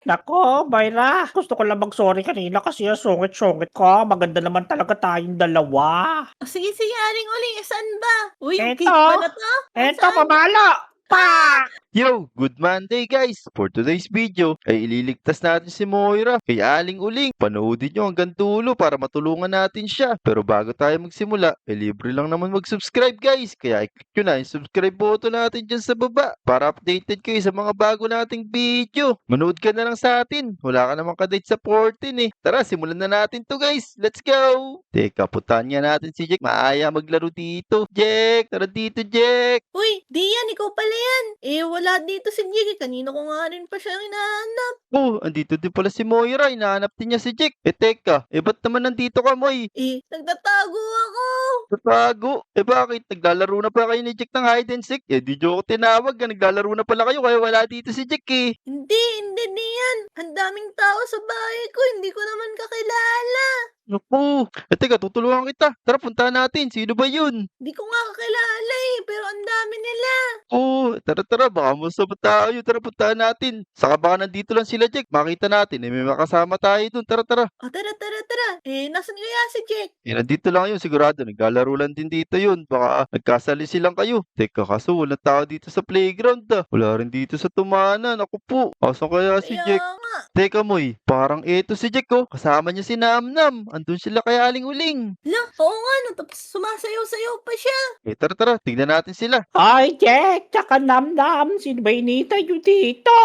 Nako, Myra, gusto ko lang mag-sorry kanina kasi ang sungit-sungit ko. Maganda naman talaga tayong dalawa. Sige, sige, Aling Uling, saan ba? Uy, yung Eto, cake ba na to? eto, Saan? pamalo! Pa! Yo, good Monday guys! For today's video ay ililigtas natin si Moira kay Aling Uling. Panoodin nyo hanggang dulo para matulungan natin siya. Pero bago tayo magsimula, libre lang naman mag-subscribe guys. Kaya i-click nyo na yung subscribe button natin dyan sa baba para updated kayo sa mga bago nating video. Manood ka na lang sa atin. Wala ka namang kadate sa 14 eh. Tara, simulan na natin to guys. Let's go! Teka, putahan nga natin si Jack. Maaya maglaro dito. Jack! Tara dito, Jack! Uy, di yan, ikaw pala yan. Wala dito si Jiggy. Kanina ko nga rin pa siya hinahanap. Oh, andito din pala si Moira. Hinahanap din niya si Jack. Teka. Ba't naman nandito ka, Moy? Nagtatago ako. Tatago. Bakit? Naglalaro na pa kayo ni Jack ng hide and seek? Di joke tinawag. Naglalaro na pala kayo kaya wala dito si Jack eh. Hindi di yan. Ang daming tao sa bahay ko. Hindi ko naman kakilala. Naku. Teka, tutulungan kita. Tara, puntahan natin. Sino ba yun? Hindi ko nga kakilala pero ang dami nila. Oh, tara. Baka masama tayo. Tara, puntahan natin. Saka baka nandito lang sila, Jack. Makita natin. May makasama tayo dun. Tara. O, tara. Nasaan kaya si Jack? Nandito lang yun. Sigurado. Naglalaro lang din dito yun. Baka nagkasali silang kayo. Teka, kaso wala tao dito sa playground ah. Wala rin dito sa tumanan. Ako po. Asan kaya si Kaya Jack? nga. Teka, Moy. Parang eto si Jack oh. Kasama niya si Namnam. Andun sila kay Aling Uling. Oo nga, no, tapos sumasayaw-sayaw pa siya. Tara. Tignan natin sila. Ay, Jack, tsaka Namnam, sino ba hinihintay nyo dito?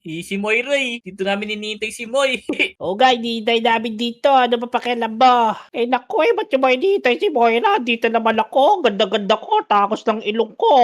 Si Moira dito namin hinihintay si Moy. O nga, hinihintay namin dito. Ano ba pakialam mo? Naku, ba't yung ba hinihintay si Moira? Dito naman ako. Ganda-ganda ko. Takos ng ilong ko.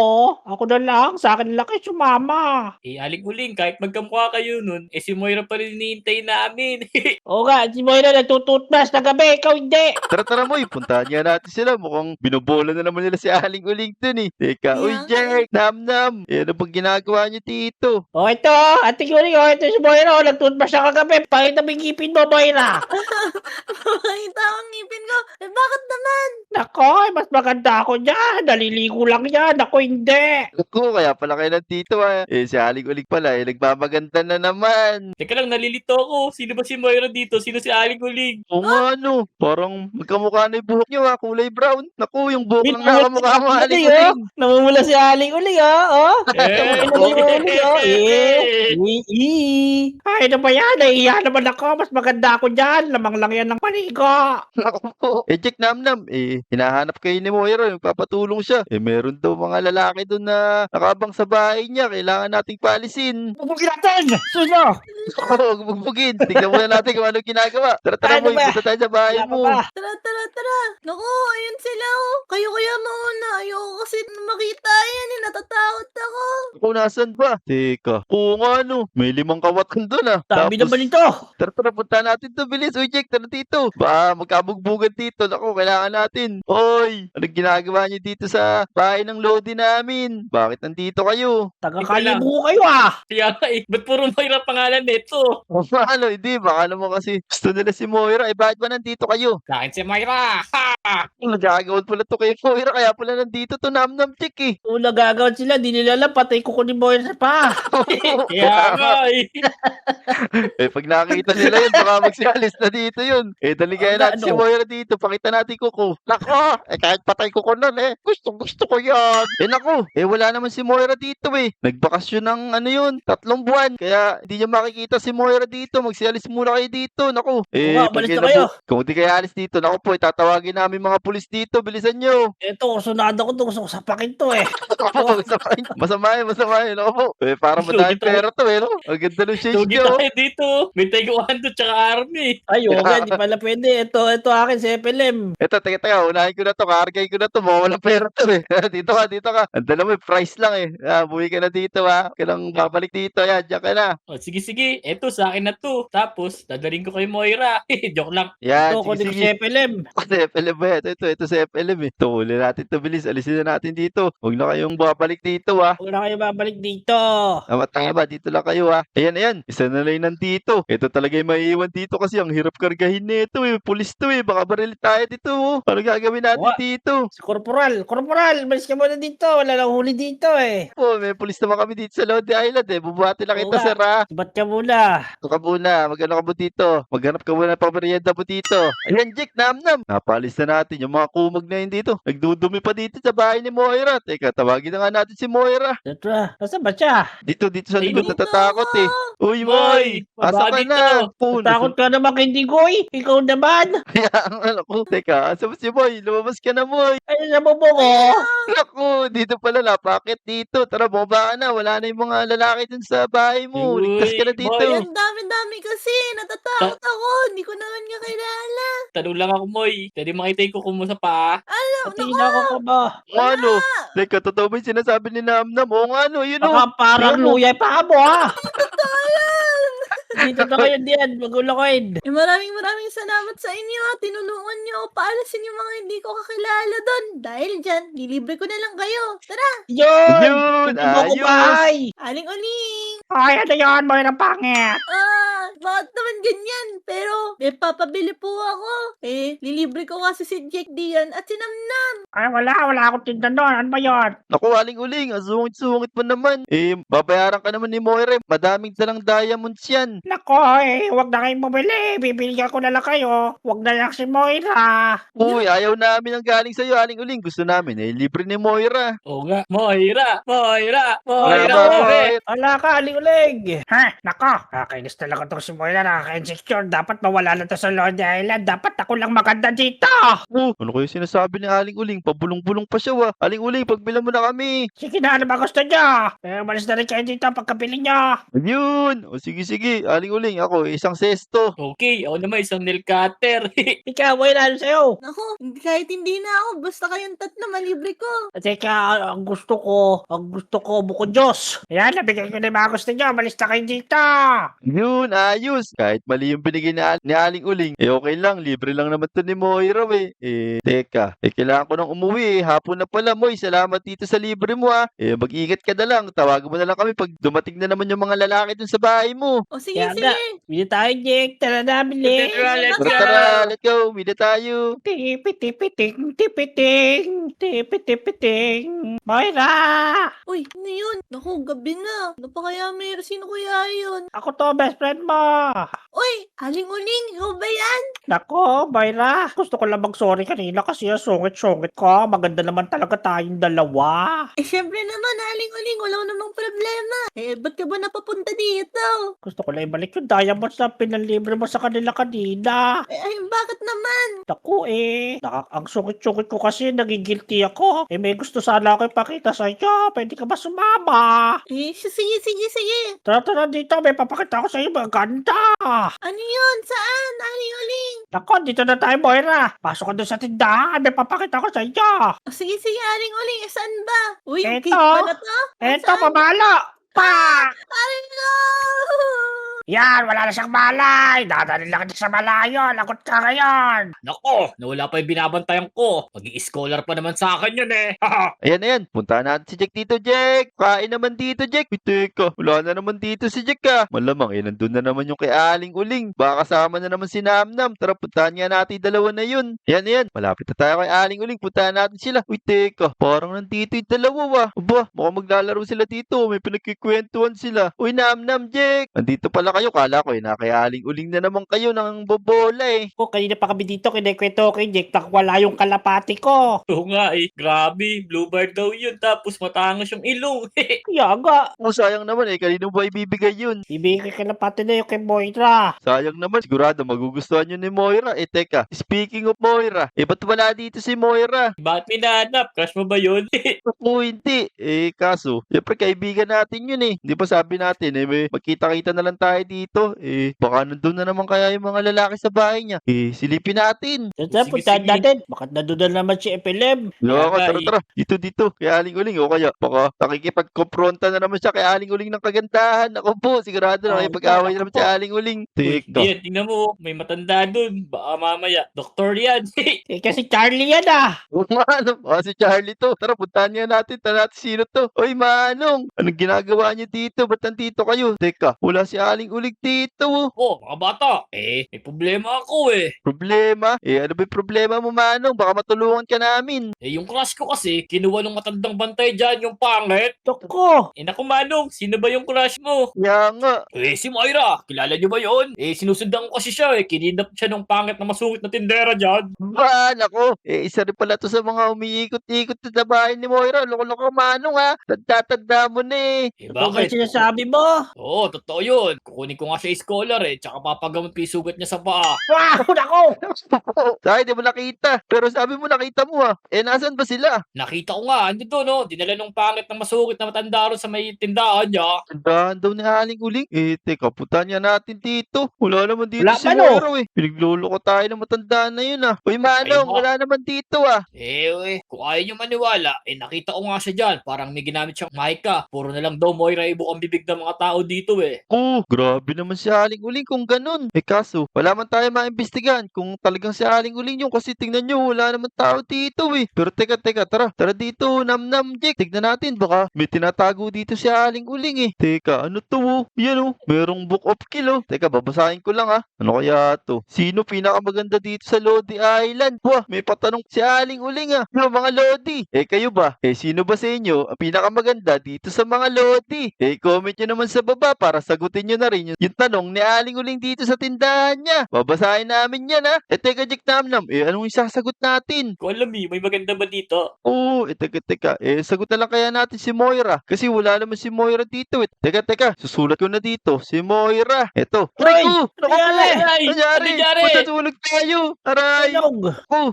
Ako na lang. Sa akin lang kayo sumama. Aling Uling, kahit magkamukha kayo nun, si Moira pa rin hinihintay namin. O nga, si Moira nagtututmas na gabi. Ikaw hindi. Tara, Moy. Puntahan nga natin sila. Mukhang binobola na naman nila si Aling Uling dun eh. Teka, uy, Kaya nga Jack, Namnam. Ano bang ginagawa niyo dito? O ito, Ate Yuri, ito si Moira. Nagtutmas na kagabi. Pakita mo yung ngipin mo, Moira. Makita ang ngipin ko. Bakit naman? Nako, mas maganda ako dyan. Naliligo lang yan. Ako hindi. Ako, kaya pala kayo nandito ah. Si Aling Uling pala nagmamaganda na naman. Teka lang, nalilito ako. Sino ba si Moira dito? Sino si Aling Uling? Oo nga ano, parang magkamukha na yung buhok niyo ah, kulay brown. Naku, yung buhok lang nakamukha mo, Aling Uling. Namumula si Aling Uling, oh. Ay, ano ba yan? Naiiya naman ako. Mas maganda ako dyan. Lamang lang yan ng panigo. Naku po. Jack Namnam, hinahanap kayo ni Moira, yung papatulong siya. Meron daw mga lalaki doon na nakabang sa bahay niya. Kailangan nating paalisin. Bubugin natin! Sino? Oo, bugbugin. Tignan muna natin kung ano ginagawa. Tara, Ano Moy, ba? punta tayo sa bahay Wala pa mo. ba? Tara. Naku, ayun sila oh. Kayo kaya mauna. Ayoko kasi makita yan natatakot ako. Ako, nasan ba? Teka. Oo nga no, may 5 kawatan doon ah. Sabi naman ito. Tara, punta natin to. Bilis, uy, Jack, tara dito. Ba, magkabugbugan dito. Naku, kailangan natin. Hoy, anong ginagawa niyo dito sa bahay ng Lodi namin? Bakit nandito kayo? Taga-kalibo kayo ah. Kaya nga ba't puro Moira pangalan nito? Ano, hindi. Baka naman kasi gusto nila si Moira. Bakit ba nandito kayo? Sa akin si Moira! Ha! Nagagawad pala to kay Moira. Kaya pala nandito to Namnam Chick eh. Kung nagagawad sila, di nila alam. Patay ko ni Moira pa. Kaya nga Pag nakita nila yun, baka magsialis na dito yun. Dali kaya Aga, natin si ano? Moira dito. Pakita natin kuko. Nako, kahit patay kuko nun gusto ko yan. Nako, wala naman si Moira dito eh. Nagbakasyon ng 3 buwan. Kaya hindi niya makikita si Moira dito. Magsialis muna kayo dito. Nako. nga, balis na kayo. Kung di kayo alis dito, nako po, tatawagin namin mga pulis dito. Bilisan nyo. Ito, sunado ko to. Gusto ko sapakin to eh. Masama yun. Nako po. Parang madaming pera to no? Ang ganda ng shades Lugi nyo. tayo dito. May taekwondo tsaka army. Ay, okay, di pala pwede. Ito akin, si FLM. Eto, teka, unahin ko na to, kargay ko na to, mawalang pera to eh. Dito ka. Ang dala mo, price lang eh. Buwi ka na dito kailang babalik dito, diyan ka na. Sige. Eto, sa akin na to. Tapos, dadaling ko kay Moira. Joke lang. Yan, Ito, kunin ko si sige. FLM. Kasi FLM ba? Ito sa FLM eh. Ito, uli natin ito, bilis. Alisin na natin dito. Huwag na kayong babalik dito ah. Huwag na kayo babalik dito. Tama, dito lang kayo ah. Ayan. Isa na lang nandito. Ito talaga yung maiiwan dito kasi ang hirap kargahin nito eh. Pulis to eh. Baka baril tayo dito oh. Ano gagawin natin Wa- dito? Si Corporal, malis ka muna dito. Wala lang huli dito eh. Oh, may pulis naman kami dito sa Lodi Island eh. Bubuhati lang Oo kita nga. sir ah. Ba't ka muna? Ito ka muna. Magano ka mo dito? Maghanap ka muna ng pamerienda mo dito. Ayan, Jake, nam. Napalis na natin yung mga kumag na yun dito. Nagdudumi pa dito sa bahay ni Moira. Teka, tawagin na nga natin si Moira. Tara, nasaan ba siya? Dito sa Ay, likod dito natatakot eh. Uy, Moy, Moy! Asa baba ka dito. na? Oh, Takot ka naman kay Digoy. Ikaw naman. Kaya ang ko. Teka, asa ba si Moy? Lumabas ka na, Moy. Ay, nabubo ko. Naku, dito pala napakit dito. Tara, bumaba ka na. Wala na yung mga lalaki dun sa bahay mo. Ligtas ka na Uy, dito. Moy. Ang dami-dami kasi. Natatakot ako. Hindi ko naman niya kilala. Tanong lang ako, Moy. Pwede makita yung kuko mo sa paa? Pati na ako ka ba? Ano? Teka, totoo ba yung sinasabi ni Namnam? Oo nga, no. Yun, oh. Baka parang Tingnan mo. luyay pa mo ha. Totoo yan. Dito na kayo diyan. Magulakoid. Maraming salamat sa inyo ha. Tinulungan niyo ako paalasin yung mga hindi ko kakilala doon. Dahil dyan, nilibre ko na lang kayo. Tara, Yun. Yun, Tutubo ko ayos. bahay. aling-uling. Ay, ano yun? Moy ng pangit. Bakit naman ganyan? Pero, may papabili po ako. Lilibre ko kasi si Jack Dian at si Namnam. Ay, wala akong tinda doon. Ano ba yun? Naku, aling-uling. Ang sungit-sungit pa naman. Babayaran ka naman ni Moira. Madaming dalang diamonds yan. Nako, huwag na kayong bumili. Bibigyan ko na lang kayo. Huwag na lang si Moira. Uy, ayaw namin ang galing sa'yo, aling-uling. Gusto namin, libre ni Moira. Oo nga. Moira! Bakit? Wala ka, aling-uling. Ha? Nako, kakainis talaga itong si Moira. Nakaka-insecure. Dapat mawala na to sa Lodi Island. Dapat ako lang maganda dito. Ano kayo sinasabi ni aling-uling? Pabulong-bulong pa siya, wa. Aling-uling, pagbilan mo na kami. Sige na, ano ba gusto nyo? Malis na rin kayo dito pagkabili nyo. Ayun. O sige, aling-uling. Ako, isang sesto. Okay, ako naman isang nail cutter. Ikaw, Moira, ano sa'yo? Naku, kahit hindi na ako, basta kayong tatlo malibre ko. Teka, ang gusto ko, buko Diyos. Ayan, nabigay ko na yung mga gusto nyo. Malis na kayo dito. Yun, ayos. Kahit mali yung binigay ni aling-uling, okay lang. Libre lang naman to ni Moira, teka. Kailangan ko nang umuwi, Hapon na pala, Moy. Salamat dito sa libre mo, ha. Mag-ingat ka na lang. Tawagan mo na lang kami pag dumating na naman yung mga lalaki dun sa bahay mo. O sige, Kaya sige. nga. Bili tayo, Jake. Tara na, bili. Let's go. Tara, let's go. Mida tayo. Tipiting. Moira! Uy, ano yun? Naku, gabi na. Ano pa kaya meron? Sino kaya yun? Ako to, best friend mo. Uy, aling-uling, ikaw ba yan? Nako, Moira. Gusto ko lang mag-sorry kanina kasi sungit-sungit ko. Maganda naman talaga tayong dalawa. Syempre naman, aling-uling, wala namang problema. Ba't ka ba napapunta dito? Gusto ko lang ibalik yung diamonds na pinalibre mo sa kanila kanina. Bakit naman? Naku ang sungit-sungit ko kasi nagigilty ako. May gusto sana ako ipakita sa iyo. Pwede ka ba sumama? Sige. Tara dito, may papakita ko sa iyo. Maganda. Ano yun? Saan? Aling-uling? Nako, dito na tayo, Moira. Pasok ka doon sa tindahan. May papakita ko sa iyo. Sige, aling-uling. Saan ba? Uy, Eto. cake ba na to? Eto, pamalo. Pa! Aling-uling! Yan, wala na siyang malay. Dadalhin lang kita sa malayo. Lagot ka ngayon. Nako, nawala pa yung binabantayan ko. Mag-i-scholar pa naman sa akin yun eh. Ayan. Puntahan natin si Jack dito, Jack. Kain naman dito, Jack. Teka, wala na naman dito si Jack, ah. Malamang, nandun na naman yung kay Aling-uling. Baka kasama na naman si Namnam. Tara, puntahan nga natin yung dalawa na yun. Ayan. Malapit na tayo kay Aling-uling. Puntahan natin sila. Teka, parang nandito yung dalawa, wa. Aba, mukhang maglalaro sila dito. May pinagkikwentuhan sila. Namnam, Jack. Nandito pala kayo. Kala ko, kay Aling-uling na naman kayo ng bobola, Kanina pa kami dito. Kinikwento kay Jake. Wala yung kalapati ko. Oo nga eh. Grabe, bluebird daw yun. Tapos matangos yung ilong. Kaya nga. Sayang naman, kanino ba ibibigay yun? Ibigay ka kalapati na yung kay Moira. Sayang naman, sigurado magugustuhan yun ni Moira. Teka, speaking of Moira, ba't wala dito si Moira? Bakit minahanap? Crush mo ba yun? Ako hindi. Kaso, siyempre kaibigan natin yun. Di ba sabi natin, may magkita-kita na lang tayo tayo dito. Baka nandun na naman kaya yung mga lalaki sa bahay niya. Silipin natin. Tara, Sige, puntahan sige. natin. Bakit nadudal naman si Epilem? Loko, nga, tara. Dito. Kay Aling Uling. O kaya, baka nakikipag-kompronta na naman siya kay Aling Uling ng kagandahan. Ako po, sigurado na nakipag-away na naman si Aling Uling. Uy, Teka. yan, tingnan mo, may matanda dun. Baka mamaya, doktor yan. Eh, kasi Charlie yan ah. Oo nga, ano? Si Charlie to. Tara, puntahan nga natin. Tara natin sino to. Oy, Manong. Anong ginagawa niyo dito? Ba't nandito kayo? Teka, wala si Aling Uling dito. Oh, mga bata, may problema ako eh. Problema? Ano ba yung problema mo, Manong? Baka matulungan ka namin. Yung crush ko kasi, kinuha ng matandang bantay dyan, yung pangit. Toko. Naku Manong, sino ba yung crush mo? Kaya nga. Si Moira, kilala niyo ba yun? Sinusundan ko kasi siya kinidnap siya ng pangit na masungit na tindera dyan. Ba, nako. Isa rin pala to sa mga umiikot-ikot sa bahay ni Moira. Loko-loko, Manong ha. Tanda mo na Totoo ba bakit? sinasabi mo? Oo, totoo yun. Kukunin ko nga siya scholar tsaka papagamot pa yung sugat niya sa paa. Wow, nako. Dahil di mo nakita. Pero sabi mo nakita mo ha. Nasaan ba sila? Nakita ko nga, ando doon dinala ng pangit na masungit na matanda ron sa may tindahan niya. Tindahan daw ni Aling Uling. Teka, puntahan niya natin dito. Wala naman dito Wala si pa, no? Moira Pinagluloko tayo ng matanda na yun Uy, Manong, Ay, wala naman dito Kung ayaw niyo maniwala, nakita ko nga siya dyan. Parang may ginamit siyang mica. Puro na lang daw Moira ibukang bibig ng mga tao dito Grabe naman si Aling Uling kung ganun. Kaso, wala man tayo maimbestigahan kung talagang si Aling Uling yun kasi tingnan nyo, wala naman tao dito Pero teka, tara dito, Nam Jake. Tignan natin, baka may tinatago dito si Aling Uling Teka, ano to Yan merong book of kill Teka, babasahin ko lang Ano kaya to? Sino pinakamaganda dito sa Lodi Island? Wah, may patanong si Aling Uling Yung mga Lodi. Kayo ba? Sino ba sa inyo ang pinakamaganda dito sa mga Lodi? Comment nyo naman sa baba para sagutin nyo na rin yung tanong ni Aling Uling dito sa tindahan niya. Babasahin namin yan teka, Jack Namnam. Anong isasagot natin? Kung alam may maganda ba dito? Teka. Sagot na lang kaya natin si Moira. Kasi wala naman si Moira dito Teka. Susulat ko na dito. Si Moira. Eto. Aray ko! Naku po! Nangyari! Matutulog tayo! Aray!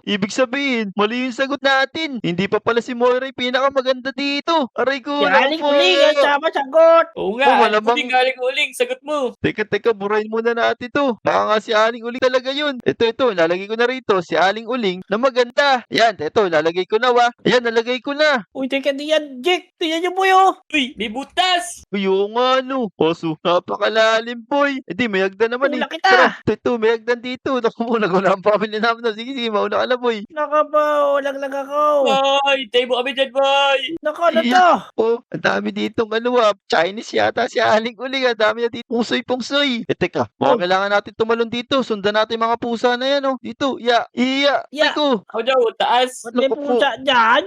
Ibig sabihin, mali yung sagot natin. Hindi pa pala si Moira yung pinakamaganda dito. Aray ko! Si Aling Uling ang tama sagot. Oo nga, malamang- galing uling, sagot mo. Teka, burahin muna natin to. Baka nga si Aling Uling talaga yun. Ito, lalagay ko na rito. Si Aling Uling na maganda. Ayan, ito, lalagay ko na Ayan, nalagay ko na. Uy, teka diyan, Jake. Tingnan niyo po yun. Uy, may butas! Yung Kaso, napakalalim, boy. May hagdan naman Tula kita. Tara, ito, may hagdan dito. Naku muna, wala ang pamilya namin. Sige, mauna ka na, boy. Naka ba, walang lang ako. Boy, tayo mo kami dyan, boy! Nako, ano to? Ang dami dito, Chinese yata si Aling Uling. Ang dami na dito, pungsoy. Teka, baka kailangan natin tumalon dito. Sundan natin yung mga pusa na yan, Dito, Aray ko. Ako daw, taas. Ba't may Naku po. pusa dyan?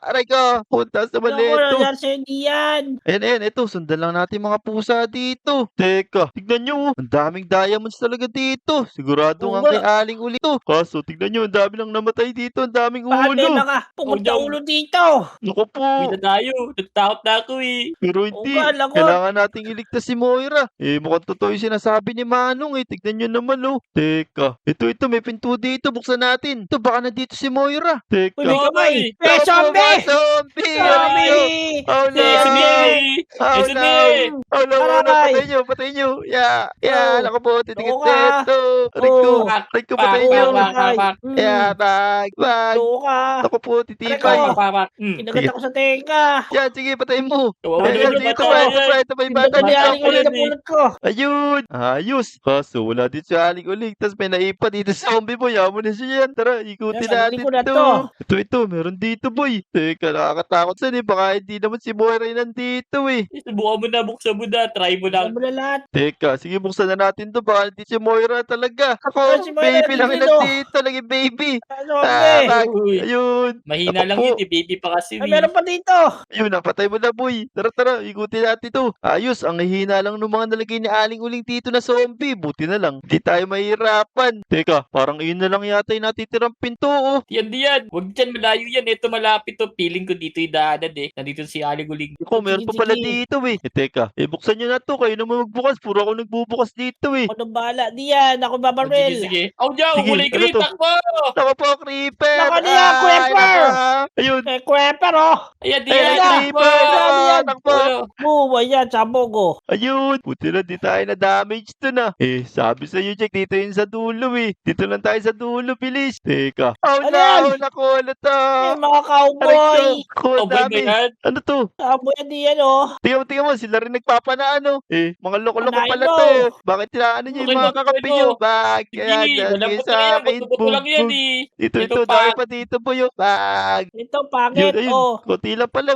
Aray ko. Puntas naman Nako, nito. nangyari sa'yo diyan. Ayan, ito, sundan lang natin mga pusa dito. Teka, tignan nyo, ang daming diamonds talaga dito. Sigurado Oo nga nga. kay Aling Uli to. Kaso, tignan nyo, ang dami lang namatay dito, ang daming Paano ulo. mga pumunta Oh, ulo dito? Naku po. Uwi na tayo. Natatakot na ako Pero hindi, Oo nga, lagot. kailangan nating iligtas si Moira. Mukhang totoo yung sinasabi ni Manong Tignan nyo naman Teka, ito, may pinto dito, buksan natin. Ito, baka nandito si Moira. Teka. Uy, may kamay. Oy! Eh, zombie! Zombie! Zombie! Oh no! Sini! Oh no! Sini! Oh no! Aray! Patay nyo! Yeah! Oh. Naku po, titikit Oo nga. ito! Aray ko! Oh. Aray ko, Pak, patay pak, nyo! pak, pak, pak. Yeah, bag! Tuo ka. Naku po, Aray titibay! ko. Kinagat Sige. ako sa tenga. Yan, sige, patay mo! Kawawa Ayan, naman yung dito bata. pa, ito pa yung bata. Pinagdali dito. Aling Uling na pulot ko. Ayun! Ayos! Kaso, wala dito si Aling Uling. Tapos may naipa dito sa zombie boy. Amo na siya yan. Tara, ikutin Nasa natin likod na to. to. Ito, meron dito boy. Teka, nakakatakot saan Baka hindi naman si Moira yung nandito Subukan mo na, buksan mo na. Try mo lang. Alam mo na lahat. Teka, sige buksan na natin to. Baka hindi si Moira talaga. Ah, Ako, si Moira baby lang yung nandito. nandito. Naging baby. Zombie. bag. Uy, Ayun. mahina Ako lang po. yun. Baby pa kasi. Ay, meron pa dito. Ayun, napatay mo na boy. Tara, ikutin natin to. Ayos, ang hihina lang ng mga nalagay ni Aling Uling dito na zombie. Buti na lang. Hindi tayo mahirapan. Teka, parang iyon na lang yata yung natitirang pinto Yan. Huwag dyan, malayo yan. Ito malapit to. Feeling ko dito yung daanan Nandito si Aling Uling. Ako, meron pa pala Sige. dito Teka, buksan nyo na to. Kayo naman magbukas. Puro ako nagbubukas dito Ako nang bahala. Diyan. Ako babaril. Sige. Ako dyan, Sige, kulay ano green. to? Takbo! Nako po, Creeper! Nako niya, Ay, Creeper! nako. Ayun, Eh, Creeper, oh. Ayan, Ayun, diyan. na. Creeper! Ayan. Takbo! Ayan, sabog, oh. Ayun, buti na di tayo na-damage dun ah. Sabi sa'yo, Jack, dito yun sa dulo eh. Dito lang tayo sa dulo, bilis. Teka. Oh Ano yan? no, naku, ano to? Mga cowboy. Ako, Oh, boy ba dami. yan? Ano to? Cowboy yan diyan oh. Tingnan mo, sila rin nagpapanaan, mga loko-loko Panain pala mo. to. Bakit tinaano niyo yung Okay, mga bakit kakampi ano? niyo? Bag, Hindi, yan, walang sige buto sa yan. akin. Buto lang yan eh. Dito, Ito dami pa. pa dito po yung bag. Ito pangit Ayun, oh. konti lang pala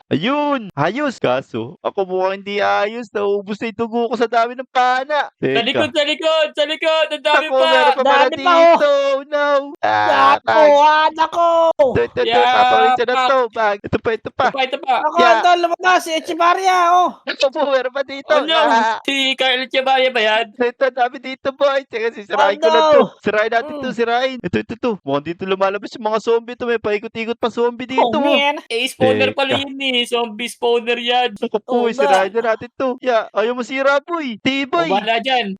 ayun, ayos. Kaso, ako mukhang hindi ayos. Naubos na yung dugo ko sa dami ng pana. Sa likod, sa likod, sa likod. Ang dami Ako, pa. meron pa pala Dami pa, dito. Oh, no. Nako, nako. Ito, Yeah, papawin na pak. to. Bag. Ito pa. Ito pa, ito pa. Nako, Yeah. ito lumabas si Echevarria oh. Ito po, meron pa dito. Oh no, si Carl Echevarria ba yan? Ito, dami dito, boy. Teka, sisirain ko Oh, na no. to. Sirain natin to, sirain. Ito. Mukhang dito lumalabas yung mga zombie to. May paikot-ikot pa zombie dito. Oh man. Spawner pala Teka. yun eh. Zombie spawner yan. Naku Oh, po, sirain na natin to. Ayaw mo sira, boy. O Tibay. wala dyan.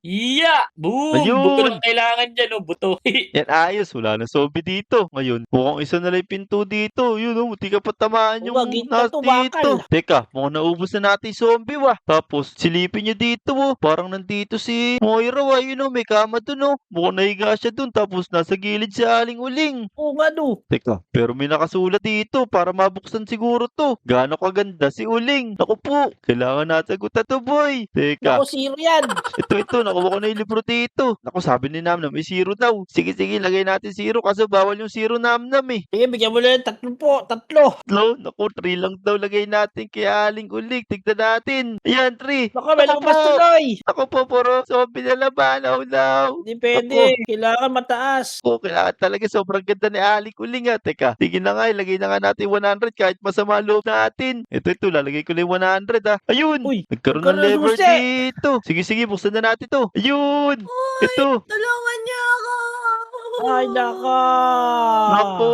Boom! Ayun. Buto lang kailangan dyan, oh. Buto. Yan, ayos. Wala na zombie dito. Ngayon, mukhang isa na lang yung pinto dito. Yun, muti ka pa tamaan yung Wag, ito nas to, dito. bakal. Teka, mukhang naubos na natin yung zombie, Tapos, silipin nyo dito, Parang nandito si Moira, Yun, may kama dun, Mukhang nahiga siya dun. Tapos, nasa gilid si Aling Uling. Oo nga no. Teka, pero may nakasulat dito para mabuksan siguro to. Gaano kaganda si Uling. Naku po, kailangan nasagutan to, boy. Teka, Nako, zero yan. ito, nakuha ko na yung libro dito. Naku, sabi ni Namnam, may zero daw. Sige, lagay natin zero kasi bawal yung zero Namnam eh. Sige, bigyan mo lang 3 po. 3. Naku, 3 lang daw lagay natin kay Aling Uling. Tignan natin. Ayan, 3. Nako, may lumabas tuloy. Ako po, puro zombie na laban. Oh, no. Hindi pwede. Kailangan mataas. Kailangan talaga sobrang ganda ni Aling Uling Teka, sige na nga, ilagay na nga natin 100 kahit masama loob natin. Ito, lalagay ko lang 100 Ayun, Uy, nagkaroon ng nagkaroon ng lever susi. dito. Sige, buksan na natin to. Ayun, ito. Tulungan niyo ako! Ay, nako. Naku,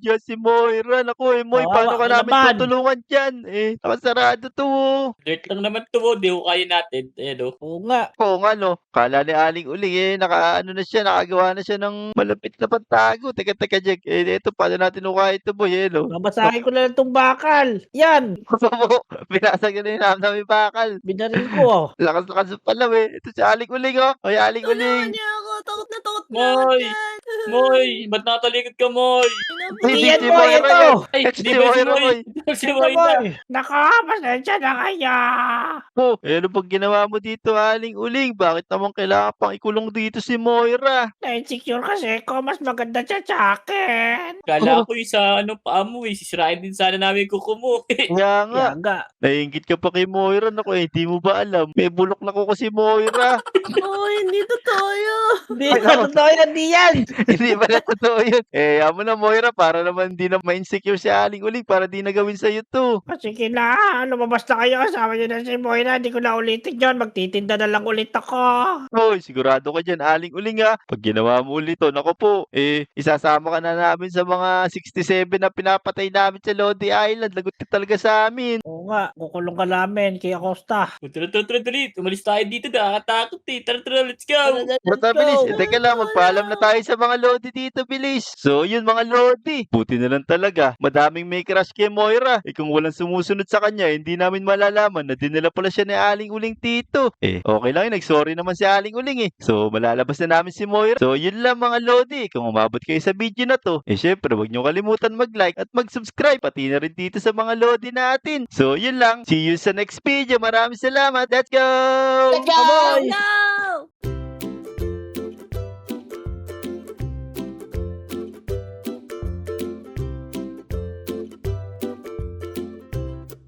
dyan si Moira. Naku, Moy, Kawawa paano ka ka namin naman. tutulungan dyan? Nakasarado to. Dirt lang naman to, oh. Di ko kaya natin. Ayan, oh. Oo nga. Oo nga, no. Kala ni Aling Uling, nakagawa na siya ng malapit na pantago. Teka, Jack. Ito, paano natin ukay ito, boy? No. Babasahin ko na lang itong bakal. Yan. Binasag na yung namin bakal. Binaril ko. Lakas pala, Ito si Aling Uling, Ay, Aling Tulungan Uling. niyo ako! Takot na ako Moy! dyan! Moy! Ba't natalikod ka, Moy? Hindi Hindi yan si mo, Moira ito. yan. Ay, Si di ba si Moira, Moy? Moy. Di ba si Ito Moy mo. na? Nako, pasensya na kaya. Ano pag ginawa mo dito, Aling Uling? Bakit naman kailangan pang ikulong dito si Moira? Na-insecure kasi ko. Mas maganda siya sa akin. Kala ko yung sa paa mo eh. Sisirain din sana namin kuko mo. Nga nga. Yaga. Naiingit ka pa kay Moira. Naku, hindi mo ba alam? May bulok na ko si Moira. Moy, hindi totoo yun! Hindi na totoo yan, di yan. Hindi ba na totoo yun? Amo na, Moira, para naman di na ma-insecure si Aling Uling para di na gawin sa'yo to. Sige na, lumabas na kayo. Kasama niyo na si Moira. Hindi ko na ulitin yun. Magtitinda na lang ulit ako. Hoy, sigurado ka dyan, Aling Uling Pag ginawa mo ulit to, naku po, isasama ka na namin sa mga 67 na pinapatay namin sa Lodi Island. Lagot ka talaga sa amin. Oo nga, kukulong ka namin kay Acosta. Tara. Umalis tayo dito. Nakakatakot eh. Tara, let's go. Basta bilis, teka lang, magpaalam na tayo sa mga Lodi dito, bilis. So, yun mga Lodi. Buti na lang talaga. Madaming may crush kay Moira. Kung walang sumusunod sa kanya, hindi namin malalaman na dinala pala siya ni Aling Uling Tito. Okay lang yun. Nag-sorry naman si Aling Uling So, malalabas na namin si Moira. So, yun lang mga Lodi. Kung umabot kayo sa video na to, syempre, huwag nyo kalimutan mag-like at mag-subscribe. Pati na rin dito sa mga Lodi natin. So, yun lang. See you sa next video. Maraming salamat. Let's go! Let's go! No!